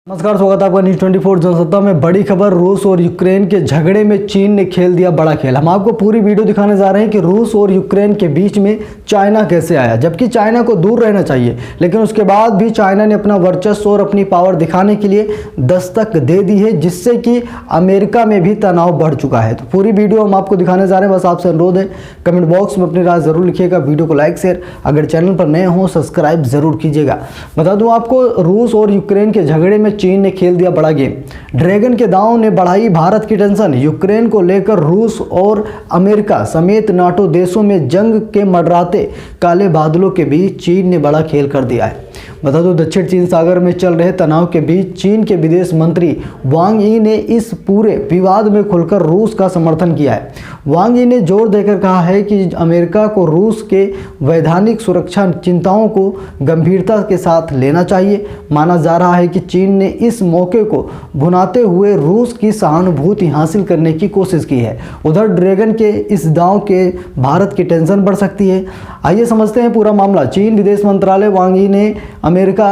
नमस्कार, स्वागत है आपका न्यूज़ 24 जनसत्ता में। बड़ी खबर, रूस और यूक्रेन के झगड़े में चीन ने खेल दिया बड़ा खेल। हम आपको पूरी वीडियो दिखाने जा रहे हैं कि रूस और यूक्रेन के बीच में चाइना कैसे आया, जबकि चाइना को दूर रहना चाहिए, लेकिन उसके बाद भी चाइना ने अपना वर्चस्व और अपनी पावर दिखाने के लिए दस्तक दे दी है, जिससे कि अमेरिका में भी तनाव बढ़ चुका है। तो पूरी वीडियो हम आपको दिखाने जा रहे हैं। बस आपसे अनुरोध है, कमेंट बॉक्स में अपनी राय जरूर लिखिएगा, वीडियो को लाइक शेयर, अगर चैनल पर नए हों सब्सक्राइब जरूर कीजिएगा। बता दूं आपको, रूस और यूक्रेन के झगड़े में चीन ने खेल दिया बड़ा गेम। ड्रैगन के दांव ने बढ़ाई भारत की टेंशन। यूक्रेन को लेकर रूस और अमेरिका समेत नाटो देशों में जंग के मंडराते काले बादलों के बीच चीन ने बड़ा खेल कर दिया है। बता दो, दक्षिण चीन सागर में चल रहे तनाव के बीच चीन के विदेश मंत्री वांग यी ने इस पूरे विवाद में खुलकर रूस का समर्थन किया है। वांग यी ने जोर देकर कहा है कि अमेरिका को रूस के वैधानिक सुरक्षा चिंताओं को गंभीरता के साथ लेना चाहिए। माना जा रहा है कि चीन ने इस मौके को भुनाते हुए रूस की सहानुभूति हासिल करने की कोशिश की है। उधर ड्रैगन के इस दांव के भारत की टेंशन बढ़ सकती है। आइए समझते हैं पूरा मामला। चीन विदेश मंत्रालय वांग यी ने अमेरिका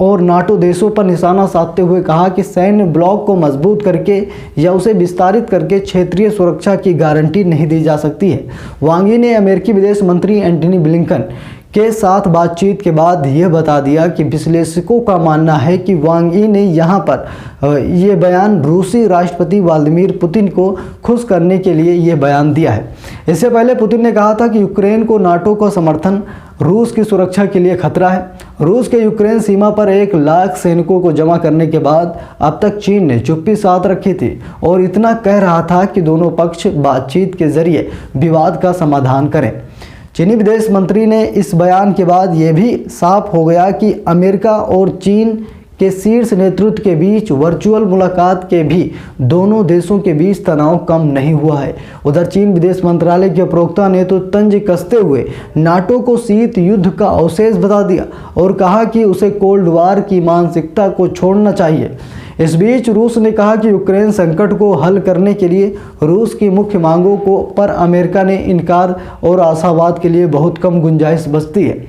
और नाटो देशों पर निशाना साधते हुए कहा कि सैन्य ब्लॉक को मजबूत करके या उसे विस्तारित करके क्षेत्रीय सुरक्षा की गारंटी नहीं दी जा सकती है। वांग यी ने अमेरिकी विदेश मंत्री एंटनी ब्लिंकन के साथ बातचीत के बाद यह बता दिया कि विश्लेषकों का मानना है कि वांग यी ने यहाँ पर ये बयान रूसी राष्ट्रपति व्लादिमीर पुतिन को खुश करने के लिए ये बयान दिया है। इससे पहले पुतिन ने कहा था कि यूक्रेन को नाटो का समर्थन रूस की सुरक्षा के लिए खतरा है। रूस के यूक्रेन सीमा पर 1 लाख सैनिकों को जमा करने के बाद अब तक चीन ने चुप्पी साध रखी थी और इतना कह रहा था कि दोनों पक्ष बातचीत के जरिए विवाद का समाधान करें। चीनी विदेश मंत्री ने इस बयान के बाद यह भी साफ हो गया कि अमेरिका और चीन के शीर्ष नेतृत्व के बीच वर्चुअल मुलाकात के भी दोनों देशों के बीच तनाव कम नहीं हुआ है। उधर चीन विदेश मंत्रालय के प्रवक्ता ने तो तंज कसते हुए नाटो को शीत युद्ध का अवशेष बता दिया और कहा कि उसे कोल्ड वार की मानसिकता को छोड़ना चाहिए। इस बीच रूस ने कहा कि यूक्रेन संकट को हल करने के लिए रूस की मुख्य मांगों को पर अमेरिका ने इनकार और आशावाद के लिए बहुत कम गुंजाइश बचती है।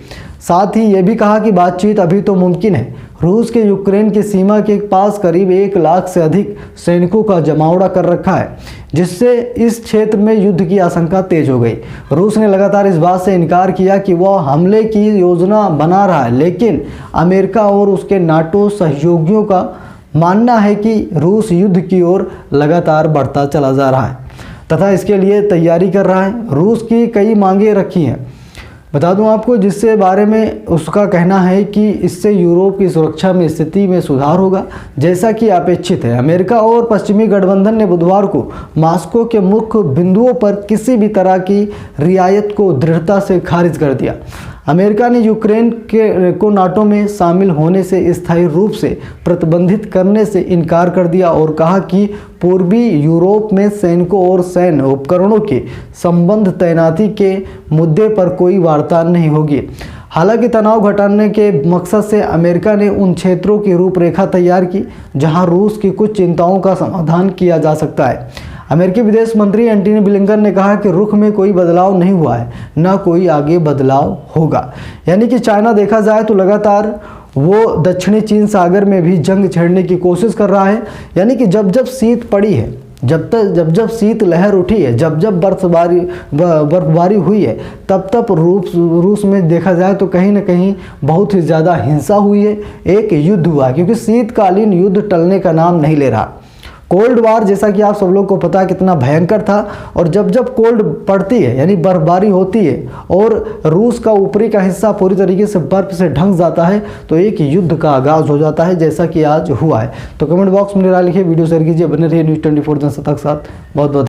साथ ही ये भी कहा कि बातचीत अभी तो मुमकिन है। रूस के यूक्रेन की सीमा के पास करीब 1 लाख से अधिक सैनिकों का जमावड़ा कर रखा है, जिससे इस क्षेत्र में युद्ध की आशंका तेज हो गई। रूस ने लगातार इस बात से इनकार किया कि वह हमले की योजना बना रहा है, लेकिन अमेरिका और उसके नाटो सहयोगियों का मानना है कि रूस युद्ध की ओर लगातार बढ़ता चला जा रहा है तथा इसके लिए तैयारी कर रहा है। रूस की कई मांगें रखी हैं, बता दूं आपको, जिससे बारे में उसका कहना है कि इससे यूरोप की सुरक्षा में स्थिति में सुधार होगा, जैसा कि अपेक्षित है। अमेरिका और पश्चिमी गठबंधन ने बुधवार को मॉस्को के मुख्य बिंदुओं पर किसी भी तरह की रियायत को दृढ़ता से खारिज कर दिया। अमेरिका ने यूक्रेन को नाटो में शामिल होने से स्थायी रूप से प्रतिबंधित करने से इनकार कर दिया और कहा कि पूर्वी यूरोप में सैनिकों और सैन्य उपकरणों के संबंध तैनाती के मुद्दे पर कोई वार्ता नहीं होगी। हालांकि तनाव घटाने के मकसद से अमेरिका ने उन क्षेत्रों की रूपरेखा तैयार की जहां रूस की कुछ चिंताओं का समाधान किया जा सकता है। अमेरिकी विदेश मंत्री एंटनी ब्लिंकन ने कहा कि रुख में कोई बदलाव नहीं हुआ है, न कोई आगे बदलाव होगा। यानी कि चाइना देखा जाए तो लगातार वो दक्षिणी चीन सागर में भी जंग छेड़ने की कोशिश कर रहा है। यानी कि जब जब शीत पड़ी है, जब शीत लहर उठी है, जब बर्फबारी हुई है, तब रूस में देखा जाए तो कहीं ना कहीं बहुत ही ज़्यादा हिंसा हुई है, एक युद्ध हुआ, क्योंकि शीतकालीन युद्ध टलने का नाम नहीं ले रहा। कोल्ड वार, जैसा कि आप सब लोग को पता है कितना भयंकर था, और जब कोल्ड पड़ती है यानी बर्फबारी होती है और रूस का ऊपरी का हिस्सा पूरी तरीके से बर्फ से ढंक जाता है तो एक युद्ध का आगाज हो जाता है, जैसा कि आज हुआ है। तो कमेंट बॉक्स में राय लिखिए, वीडियो शेयर कीजिए, बने रहिए न्यूज़ 24 जनसत्ता के साथ। बहुत बहुत